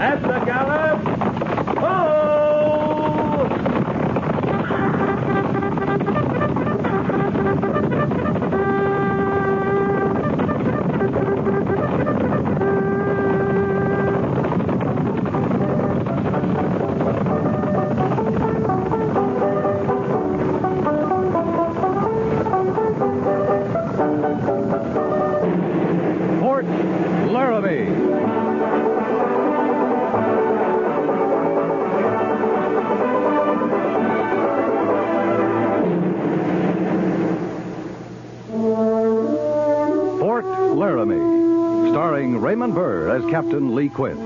At the gallop! Oh! Fort Laramie. Fort Laramie, starring Raymond Burr as Captain Lee Quince.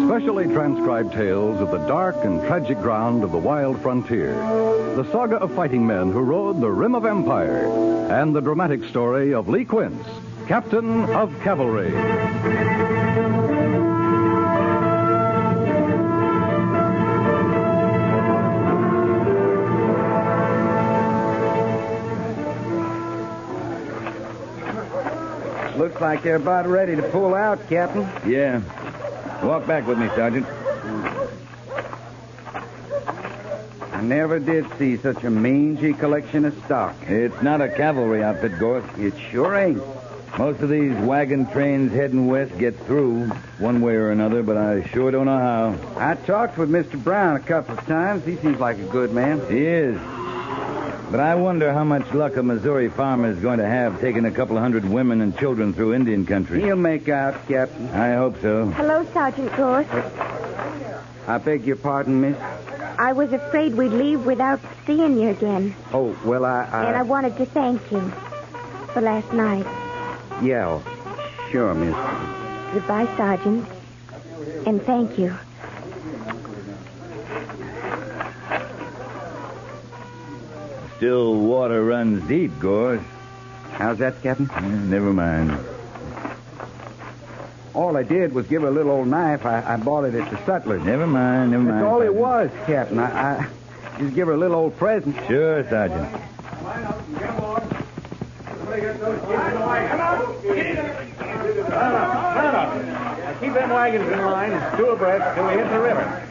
Specially transcribed tales of the dark and tragic ground of the wild frontier. The saga of fighting men who rode the rim of empire. And the dramatic story of Lee Quince, Captain of Cavalry. Looks like they're about ready to pull out, Captain. Yeah. Walk back with me, Sergeant. I never did see such a mangy collection of stock. It's not a cavalry outfit, Gorse. It sure ain't. Most of these wagon trains heading west get through one way or another, but I sure don't know how. I talked with Mr. Brown a couple of times. He seems like a good man. He is. But I wonder how much luck a Missouri farmer is going to have taking a couple of hundred women and children through Indian country. He'll make out, Captain. I hope so. Hello, Sergeant Gorse. I beg your pardon, miss. I was afraid we'd leave without seeing you again. Oh, well, And I wanted to thank you for last night. Yeah, sure, miss. Goodbye, Sergeant. And thank you. Still water runs deep, Gorse. How's that, Captain? Never mind. All I did was give her a little old knife. I bought it at the sutler's. Never mind. That's all it was, Captain. I just give her a little old present. Sure, Sergeant. Keep them wagons in line, two abreast, till we hit the river.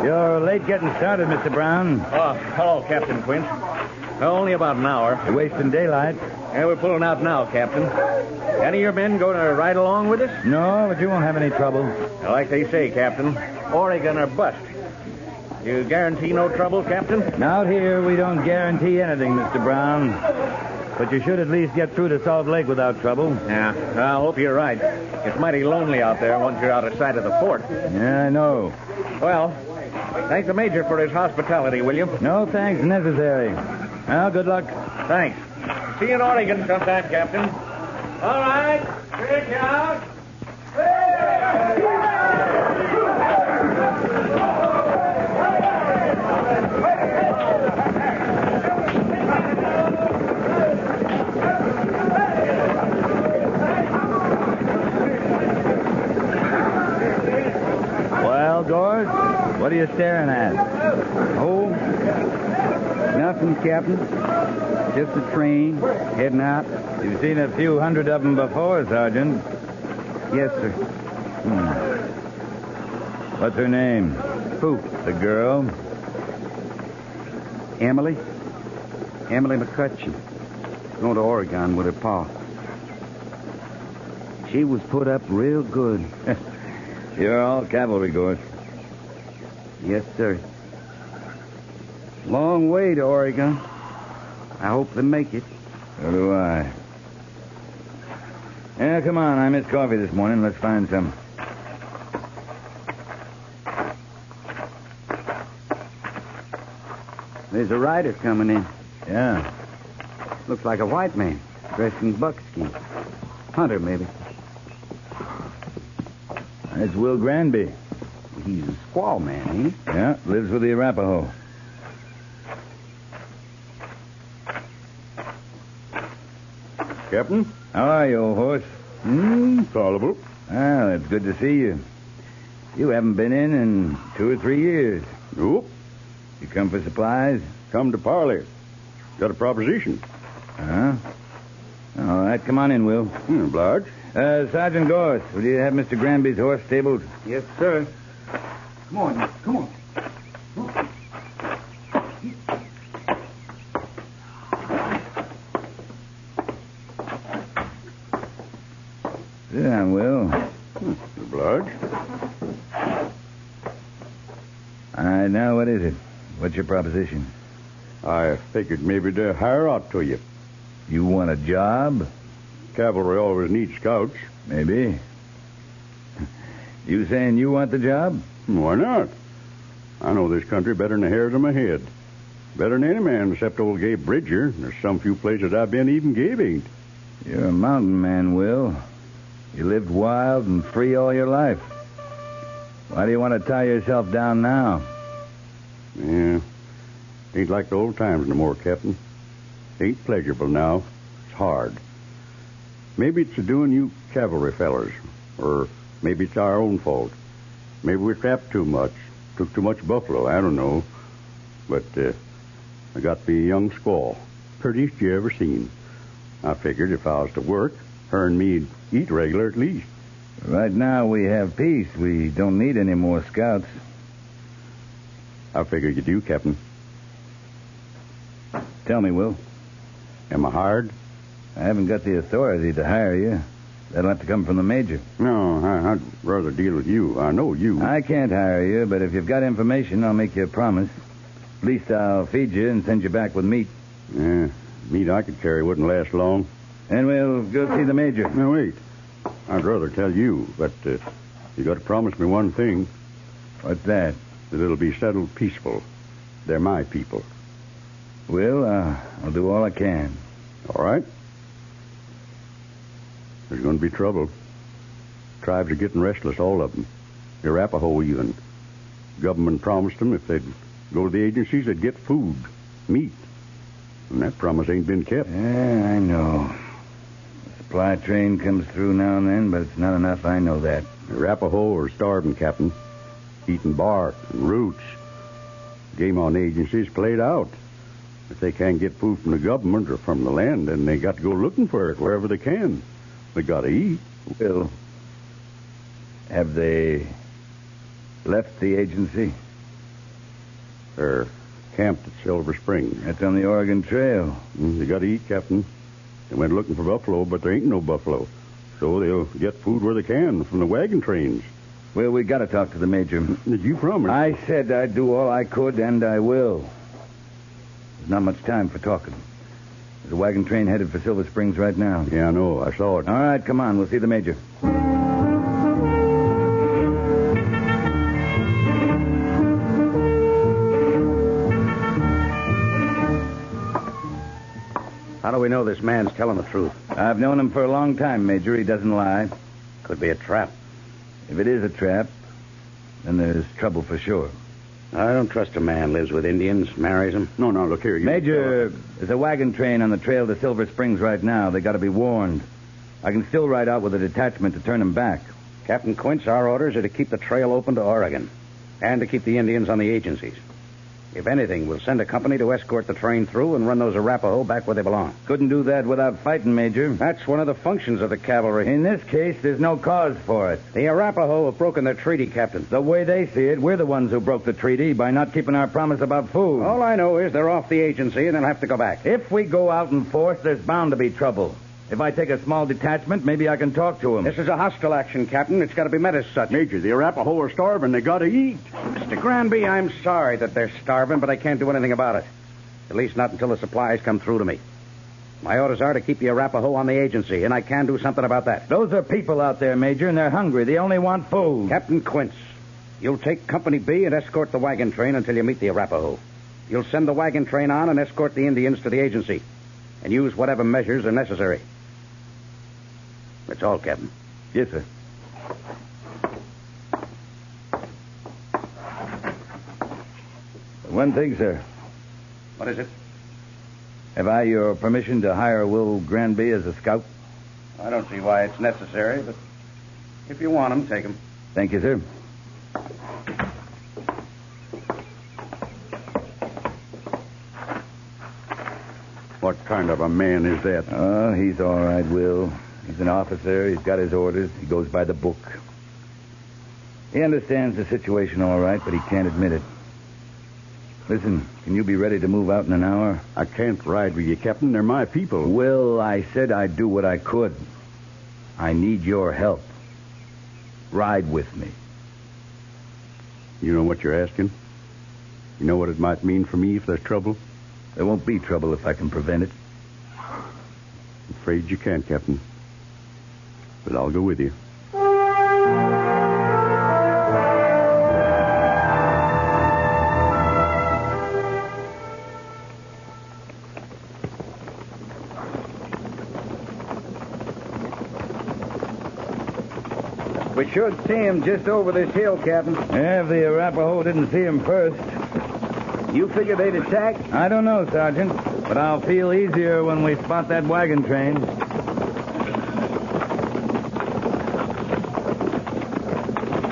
You're late getting started, Mr. Brown. Oh, hello, Captain Quince. Only about an hour. You're wasting daylight. Yeah, we're pulling out now, Captain. Any of your men going to ride along with us? No, but you won't have any trouble. Like they say, Captain, Oregon or bust. You guarantee no trouble, Captain? Out here, we don't guarantee anything, Mr. Brown. But you should at least get through to Salt Lake without trouble. Yeah, I hope you're right. It's mighty lonely out there once you're out of sight of the fort. Yeah, I know. Well, thank the Major for his hospitality, will you? No thanks necessary. Well, good luck. Thanks. See you in Oregon sometime, Captain. All right. Reach out. Well, Gorse, what are you staring at? Oh, nothing, Captain. Just a train heading out. You've seen a few hundred of them before, Sergeant. Yes, sir. What's her name? Who? The girl? Emily? Emily McCutcheon. Going to Oregon with her pa. She was put up real good. You're all cavalry, Gorse. Yes, sir. Long way to Oregon. I hope they make it. So do I. Yeah, come on. I missed coffee this morning. Let's find some. There's a rider coming in. Yeah. Looks like a white man, dressed in buckskin. Hunter, maybe. That's Will Granby. He's a squaw man, ain't he? Yeah, lives with the Arapaho. Captain? How are you, old horse? Tolerable. Well, it's good to see you. You haven't been in 2 or 3 years. Nope. You come for supplies? Come to parley. Got a proposition. Huh? All right, come on in, Will. Obliged. Sergeant Gorse, will you have Mr. Granby's horse stabled? Yes, sir. Come on. Come on. Sit down, Will. Obliged. All right, now what is it? What's your proposition? I figured maybe to hire out to you. You want a job? Cavalry always needs scouts. Maybe. You saying you want the job? Why not? I know this country better than the hairs on my head. Better than any man except old Gabe Bridger. There's some few places I've been even Gabe ain't. You're a mountain man, Will. You lived wild and free all your life. Why do you want to tie yourself down now? Yeah. Ain't like the old times no more, Captain. Ain't pleasurable now. It's hard. Maybe it's a doing you cavalry fellers. Or maybe it's our own fault. Maybe we trapped too much. Took too much buffalo. I don't know. But I got to be a young squaw. Prettiest you ever seen. I figured if I was to work, her and me'd eat regular at least. Right now we have peace. We don't need any more scouts. I figure you do, Captain. Tell me, Will. Am I hired? I haven't got the authority to hire you. That'll have to come from the major. No, I'd rather deal with you. I know you. I can't hire you, but if you've got information, I'll make you a promise. At least I'll feed you and send you back with meat. Yeah, meat I could carry wouldn't last long. And we'll go see the major. Now, wait. I'd rather tell you, but you got to promise me one thing. What's that? That it'll be settled peaceful. They're my people. Will, I'll do all I can. All right? There's going to be trouble. Tribes are getting restless, all of them. The Arapaho even. Government promised them if they'd go to the agencies, they'd get food, meat. And that promise ain't been kept. Yeah, I know. The supply train comes through now and then, but it's not enough. I know that. The Arapaho are starving, Captain. Eating bark and roots. Game on agencies played out. If they can't get food from the government or from the land, then they got to go looking for it wherever they can. They got to eat. Will, have they left the agency? They're camped at Silver Spring. That's on the Oregon Trail. They got to eat, Captain. They went looking for buffalo, but there ain't no buffalo. So they'll get food where they can from the wagon trains. Well, we got to talk to the major. Did you promise? I said I'd do all I could, and I will. There's not much time for talking. There's a wagon train headed for Silver Springs right now. Yeah, I know. I saw it. All right, come on. We'll see the major. How do we know this man's telling the truth? I've known him for a long time, Major. He doesn't lie. Could be a trap. If it is a trap, then there's trouble for sure. I don't trust a man lives with Indians, marries them. No, look here. Major, there's a wagon train on the trail to Silver Springs right now. They got to be warned. I can still ride out with a detachment to turn them back. Captain Quince, our orders are to keep the trail open to Oregon and to keep the Indians on the agencies. If anything, we'll send a company to escort the train through and run those Arapaho back where they belong. Couldn't do that without fighting, Major. That's one of the functions of the cavalry. In this case, there's no cause for it. The Arapaho have broken their treaty, Captain. The way they see it, we're the ones who broke the treaty by not keeping our promise about food. All I know is they're off the agency and they'll have to go back. If we go out in force, there's bound to be trouble. If I take a small detachment, maybe I can talk to them. This is a hostile action, Captain. It's got to be met as such. Major, the Arapaho are starving. They got to eat. Mr. Granby, I'm sorry that they're starving, but I can't do anything about it. At least not until the supplies come through to me. My orders are to keep the Arapaho on the agency, and I can do something about that. Those are people out there, Major, and they're hungry. They only want food. Captain Quince, you'll take Company B and escort the wagon train until you meet the Arapaho. You'll send the wagon train on and escort the Indians to the agency, and use whatever measures are necessary. That's all, Captain. Yes, sir. One thing, sir. What is it? Have I your permission to hire Will Granby as a scout? I don't see why it's necessary, but if you want him, take him. Thank you, sir. What kind of a man is that? Oh, he's all right, Will. He's an officer. He's got his orders. He goes by the book. He understands the situation all right, but he can't admit it. Listen, can you be ready to move out in an hour? I can't ride with you, Captain. They're my people. Will, I said I'd do what I could. I need your help. Ride with me. You know what you're asking? You know what it might mean for me if there's trouble? There won't be trouble if I can prevent it. I'm afraid you can't, Captain. But I'll go with you. We should see him just over this hill, Captain. Yeah, if the Arapaho didn't see him first. You figure they'd attack? I don't know, Sergeant, but I'll feel easier when we spot that wagon train.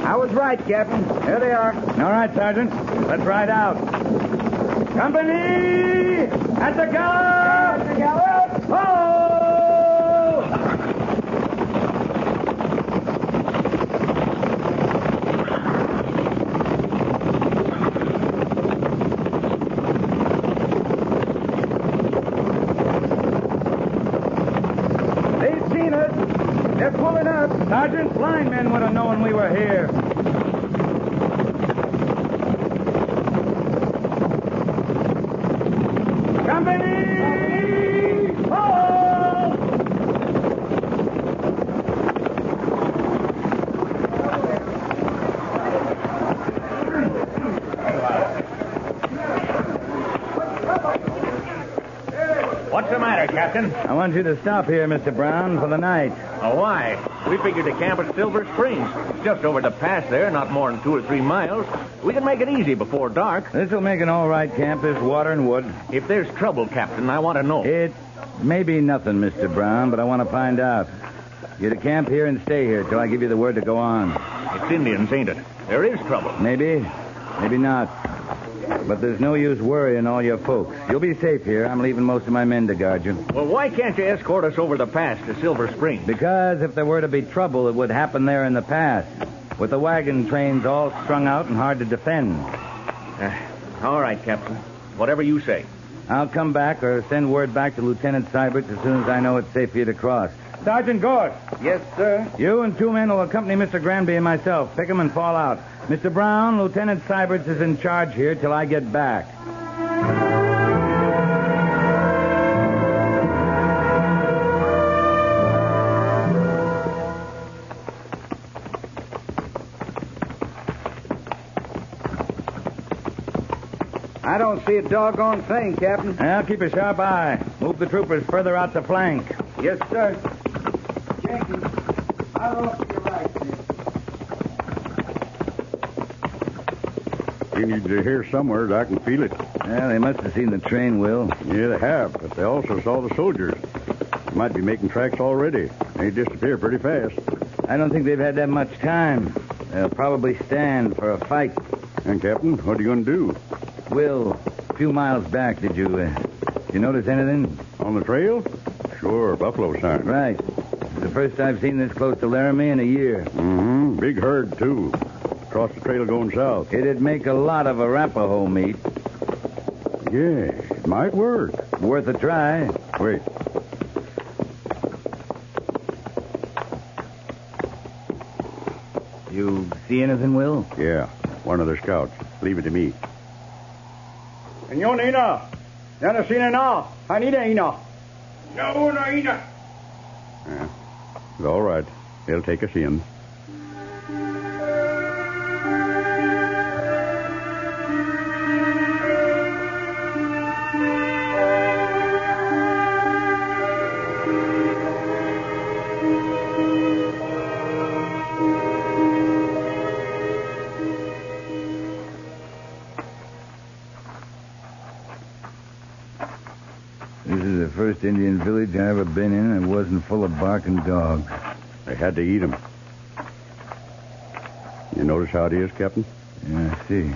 I was right, Captain. There they are. All right, Sergeant. Let's ride out. Company! At the gallop! At the gallop! Ho! They're pulling up. Sergeant, blind men would have known we were here. Company! Hold! What's the matter, Captain? I want you to stop here, Mr. Brown, for the night. Oh, why? We figured to camp at Silver Springs. It's just over the pass there, not more than 2 or 3 miles. We can make it easy before dark. This'll make an all right camp. There's water and wood. If there's trouble, Captain, I want to know. It may be nothing, Mr. Brown, but I want to find out. You're to camp here and stay here till I give you the word to go on. It's Indians, ain't it? There is trouble. Maybe, maybe not. But there's no use worrying all your folks. You'll be safe here. I'm leaving most of my men to guard you. Well, why can't you escort us over the pass to Silver Springs? Because if there were to be trouble, it would happen there in the pass, with the wagon trains all strung out and hard to defend. All right, Captain. Whatever you say. I'll come back or send word back to Lieutenant Seiberts as soon as I know it's safe for you to cross. Sergeant Gorse. Yes, sir. You and 2 men will accompany Mr. Granby and myself. Pick 'em and fall out. Mr. Brown, Lieutenant Seiberts is in charge here till I get back. I don't see a doggone thing, Captain. Now, keep a sharp eye. Move the troopers further out the flank. Yes, sir. Jenkins, I'll off to your right, sir. You need to hear somewhere. I can feel it. Yeah, they must have seen the train, Will. Yeah, they have, but they also saw the soldiers. They might be making tracks already. They disappear pretty fast. I don't think they've had that much time. They'll probably stand for a fight. And, Captain, what are you going to do? Will, a few miles back, did you notice anything? On the trail? Sure, buffalo sign. Right. It's the first I've seen this close to Laramie in a year. Mm-hmm. Big herd, too. Across the trail going south. It'd make a lot of Arapaho meat. Yeah, it might work. Worth a try. Wait. You see anything, Will? Yeah, one of their scouts. Leave it to me. Señor Nina. Ya seen enough. I need a Nina. No, Naina. Yeah. All right. They'll take us in. This is the first Indian village I ever been in that wasn't full of barking dogs. They had to eat 'em. You notice how it is, Captain? Yeah, I see.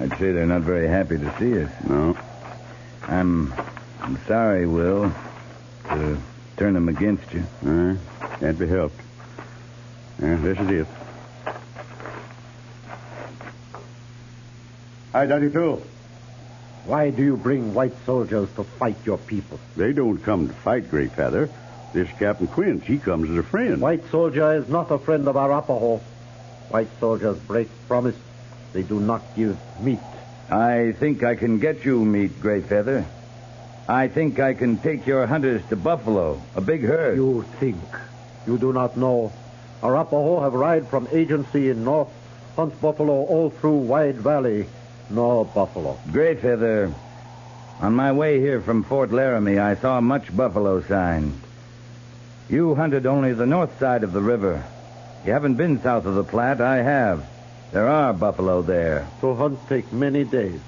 I'd say they're not very happy to see us. No. I'm sorry, Will, to turn them against you. Can't be helped. Yeah, this is it. Hi, Daddy Phil. Why do you bring white soldiers to fight your people? They don't come to fight, Gray Feather. This Captain Quince, he comes as a friend. White soldier is not a friend of Arapaho. White soldiers break promise. They do not give meat. I think I can get you meat, Gray Feather. I think I can take your hunters to Buffalo, a big herd. You think. You do not know. Arapaho have ride from agency in north, hunt buffalo all through Wide Valley. No buffalo. Gray Feather, on my way here from Fort Laramie, I saw much buffalo sign. You hunted only the north side of the river. You haven't been south of the Platte. I have. There are buffalo there. To hunt take many days.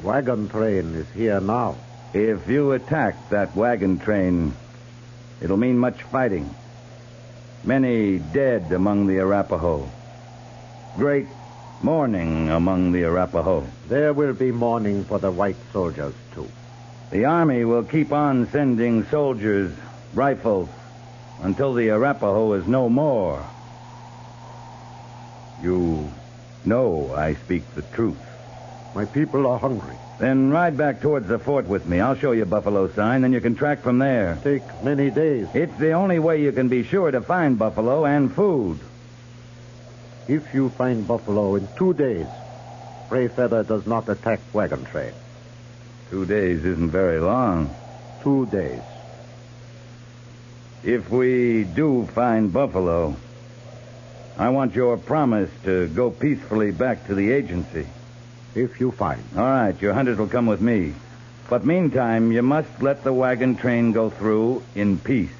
Wagon train is here now. If you attack that wagon train, it'll mean much fighting. Many dead among the Arapaho. Great mourning among the Arapaho. There will be mourning for the white soldiers, too. The Army will keep on sending soldiers, rifles, until the Arapaho is no more. You know I speak the truth. My people are hungry. Then ride back towards the fort with me. I'll show you buffalo sign, then you can track from there. Take many days. It's the only way you can be sure to find buffalo and food. If you find buffalo in 2 days, Gray Feather does not attack wagon train. 2 days isn't very long. 2 days. If we do find buffalo, I want your promise to go peacefully back to the agency. If you find. All right, your hunters will come with me. But meantime, you must let the wagon train go through in peace.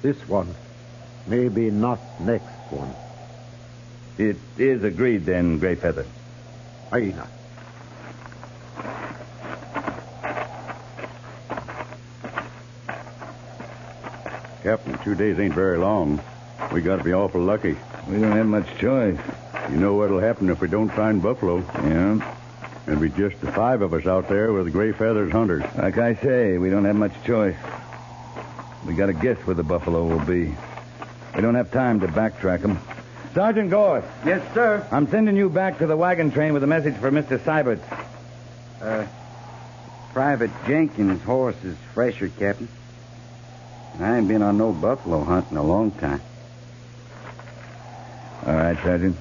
This one, maybe not next one. It is agreed then, Gray Feather. Aina. Captain, 2 days ain't very long. We got to be awful lucky. We don't have much choice. You know what'll happen if we don't find buffalo. Yeah? There'll be just the 5 of us out there with the Gray Feathers hunters. Like I say, we don't have much choice. We got to guess where the buffalo will be. We don't have time to backtrack them. Sergeant Gorse. Yes, sir. I'm sending you back to the wagon train with a message for Mr. Seiberts. Private Jenkins' horse is fresher, Captain. I ain't been on no buffalo hunt in a long time. All right, Sergeant.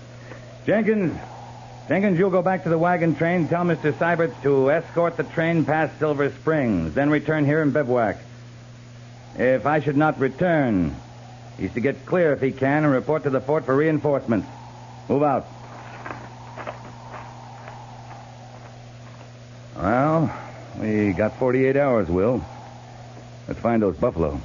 Jenkins, you'll go back to the wagon train. Tell Mr. Seiberts to escort the train past Silver Springs, then return here and bivouac. If I should not return, he's to get clear if he can and report to the fort for reinforcements. Move out. Well, we got 48 hours, Will. Let's find those buffalo.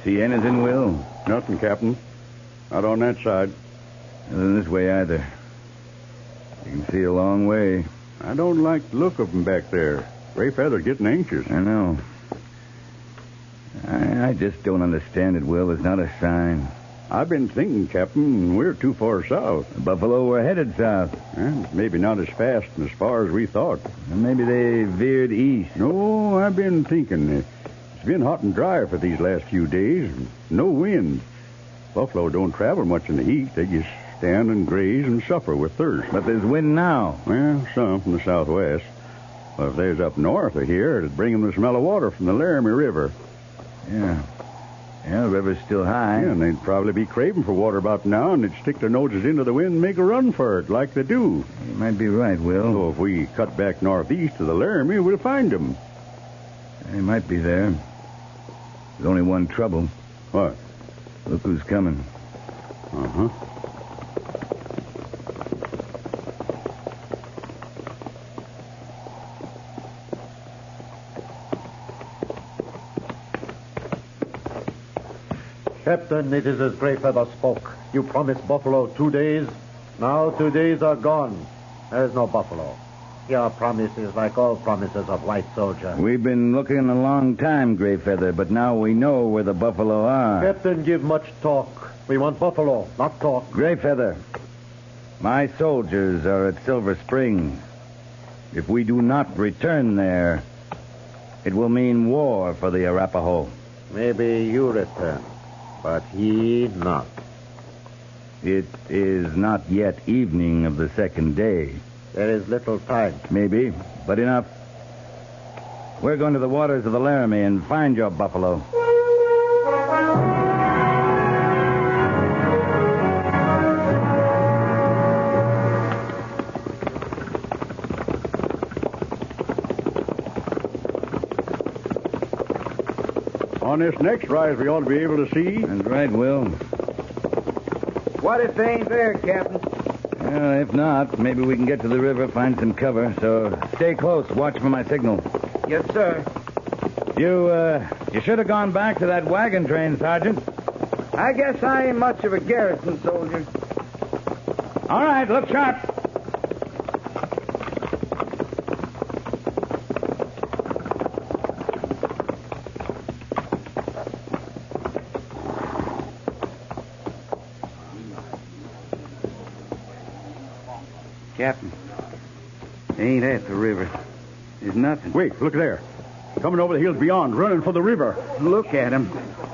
See anything, Will? Nothing, Captain. Not on that side. Nothing this way either. You can see a long way. I don't like the look of them back there. Gray Feather's getting anxious. I know. I just don't understand it, Will. It's not a sign. I've been thinking, Captain, we're too far south. The buffalo were headed south. Well, maybe not as fast and as far as we thought. And maybe they veered east. No, I've been thinking. It's been hot and dry for these last few days. No wind. Buffalo don't travel much in the heat. They just stand and graze and suffer with thirst. But there's wind now. Well, some from the southwest. But if there's up north of here, it'd bring them the smell of water from the Laramie River. Yeah. Yeah, the river's still high. Yeah, and they'd probably be craving for water about now, and they'd stick their noses into the wind and make a run for it, like they do. You might be right, Will. So if we cut back northeast to the Laramie, we'll find them. They might be there. There's only one trouble. What? Look who's coming. Uh-huh. Captain, it is as Gray Feather spoke. You promised buffalo 2 days. Now 2 days are gone. There's no buffalo. your promises like all promises of white soldier. We've been looking a long time, Greyfeather, but now we know where the buffalo are. Captain, give much talk. We want buffalo, not talk. Greyfeather, my soldiers are at Silver Springs. If we do not return there, it will mean war for the Arapaho. Maybe you return, but he not. It is not yet evening of the second day. There is little time. Maybe, but enough. We're going to the waters of the Laramie and find your buffalo. On this next rise, we ought to be able to see. That's right, Will. What if they ain't there, Captain? Well, if not, maybe we can get to the river, find some cover. So stay close. Watch for my signal. Yes, sir. You should have gone back to that wagon train, Sergeant. I guess I ain't much of a garrison soldier. All right, look sharp. Captain, they ain't at the river. There's nothing. Wait, look there. Coming over the hills beyond, running for the river. Look at 'em.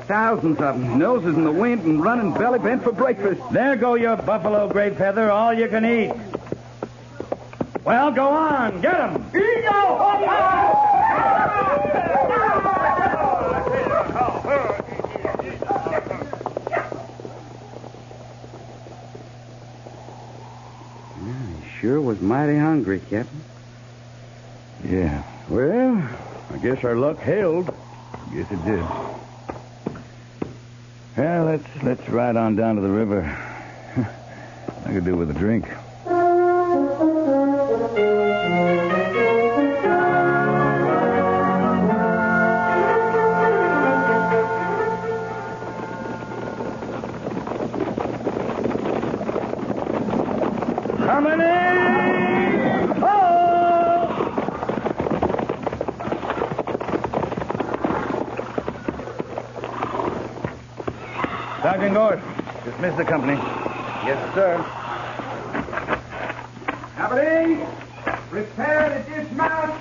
Thousands of 'em. Noses in the wind and running belly bent for breakfast. There go your buffalo, Greyfeather, all you can eat. Well, go on. Get 'em. Sure was mighty hungry, Captain. Yeah. Well, I guess our luck held. Guess it did. Well, let's ride on down to the river. I could do with a drink. Coming in! Oh! Sergeant Gorse, dismiss the company. Yes, sir. Company, prepare to dismount.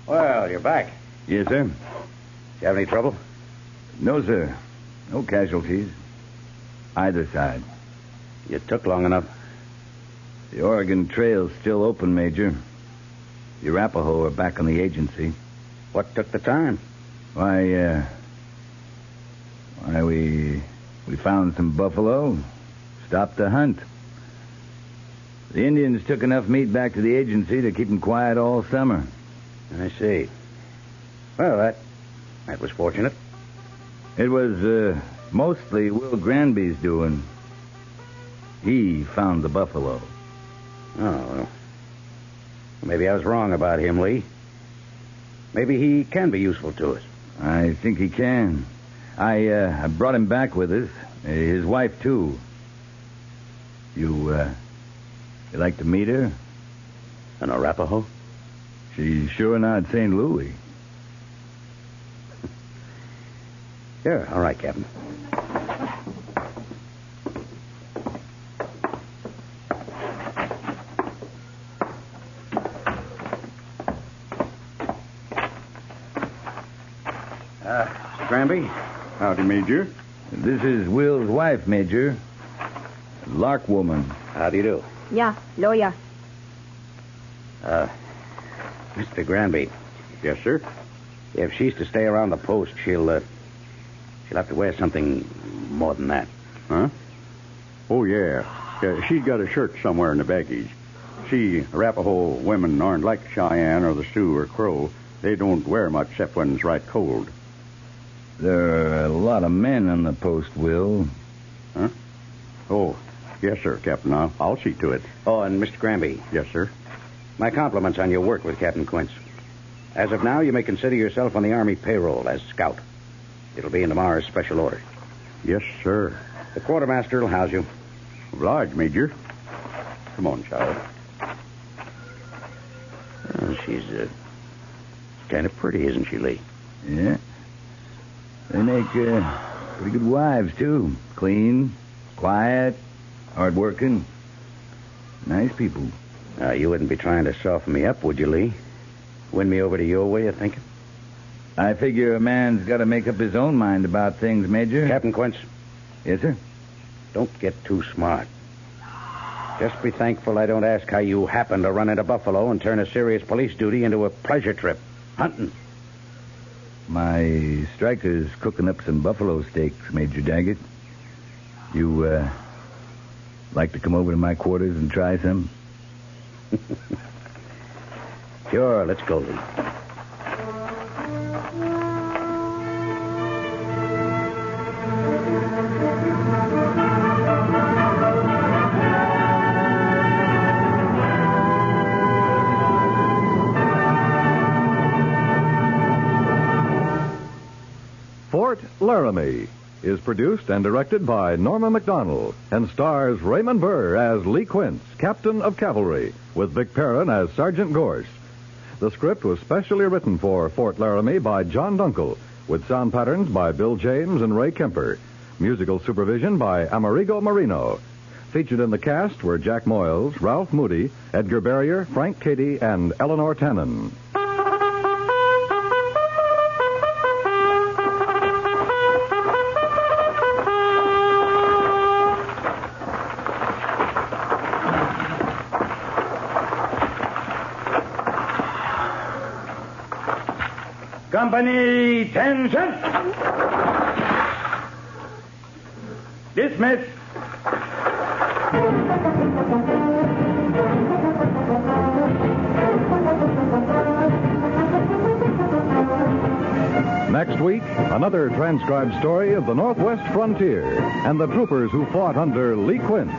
Well, you're back. Yes, sir. You have any trouble? No, sir. No casualties. Either side. You took long enough. The Oregon Trail's still open, Major. The Arapaho are back on the agency. What took the time? Why, we found some buffalo, stopped the hunt. The Indians took enough meat back to the agency to keep them quiet all summer. I see. Well, that was fortunate. It was mostly Will Granby's doing. He found the buffalo. Oh, well. Maybe I was wrong about him, Lee. Maybe he can be useful to us. I think he can. I brought him back with us. His wife, too. You like to meet her? An Arapaho? She's sure not St. Louis. Sure. All right, Captain. Granby? Howdy, Major. This is Will's wife, Major. Lark woman. How do you do? Yeah, lawyer. Mr. Granby. Yes, sir. If she's to stay around the post, she'll have to wear something more than that. Huh? Oh, yeah. She's got a shirt somewhere in the baggage. See, Arapaho women aren't like Cheyenne or the Sioux or Crow. They don't wear much except when it's right cold. There are a lot of men on the post, Will. Huh? Oh, yes, sir, Captain. I'll see to it. Oh, and Mr. Granby, Yes, sir. my compliments on your work with Captain Quince. As of now, you may consider yourself on the Army payroll as scout. It'll be in tomorrow's special order. Yes, sir. The quartermaster will house you. Obliged, Major. Come on, child. Oh, she's kind of pretty, isn't she, Lee? Yeah. They make pretty good wives, too. Clean, quiet, hard-working. Nice people. You wouldn't be trying to soften me up, would you, Lee? Win me over to your way of thinking? I figure a man's got to make up his own mind about things, Major. Captain Quince, Yes, sir? don't get too smart. Just be thankful I don't ask how you happen to run into Buffalo and turn a serious police duty into a pleasure trip. Hunting. My striker's cooking up some buffalo steaks, Major Daggett. You, like to come over to my quarters and try some? Sure, let's go, Lee. Fort Laramie is produced and directed by Norma MacDonald and stars Raymond Burr as Lee Quince, Captain of Cavalry, with Vic Perrin as Sergeant Gorse. The script was specially written for Fort Laramie by John Dunkel, with sound patterns by Bill James and Ray Kemper. Musical supervision by Amerigo Marino. Featured in the cast were Jack Moyles, Ralph Moody, Edgar Barrier, Frank Cady, and Eleanor Tannen. Company, attention! Dismiss. Next week, another transcribed story of the Northwest frontier and the troopers who fought under Lee Quince,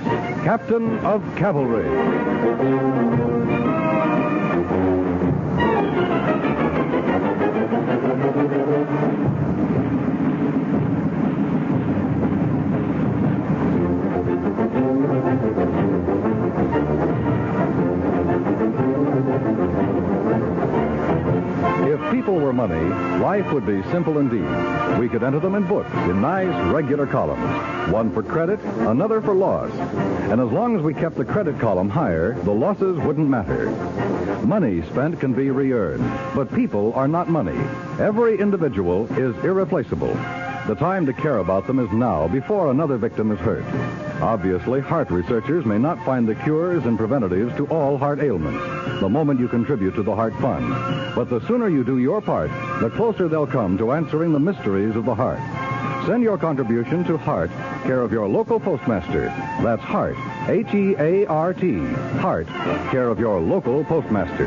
Captain of Cavalry. If people were money, life would be simple indeed. We could enter them in books in nice, regular columns. One for credit, another for loss. And as long as we kept the credit column higher, the losses wouldn't matter. Money spent can be re-earned, but people are not money. Every individual is irreplaceable. The time to care about them is now, before another victim is hurt. Obviously, heart researchers may not find the cures and preventatives to all heart ailments the moment you contribute to the Heart Fund. But the sooner you do your part, the closer they'll come to answering the mysteries of the heart. Send your contribution to Heart, care of your local postmaster. That's Heart, H-E-A-R-T, Heart, care of your local postmaster.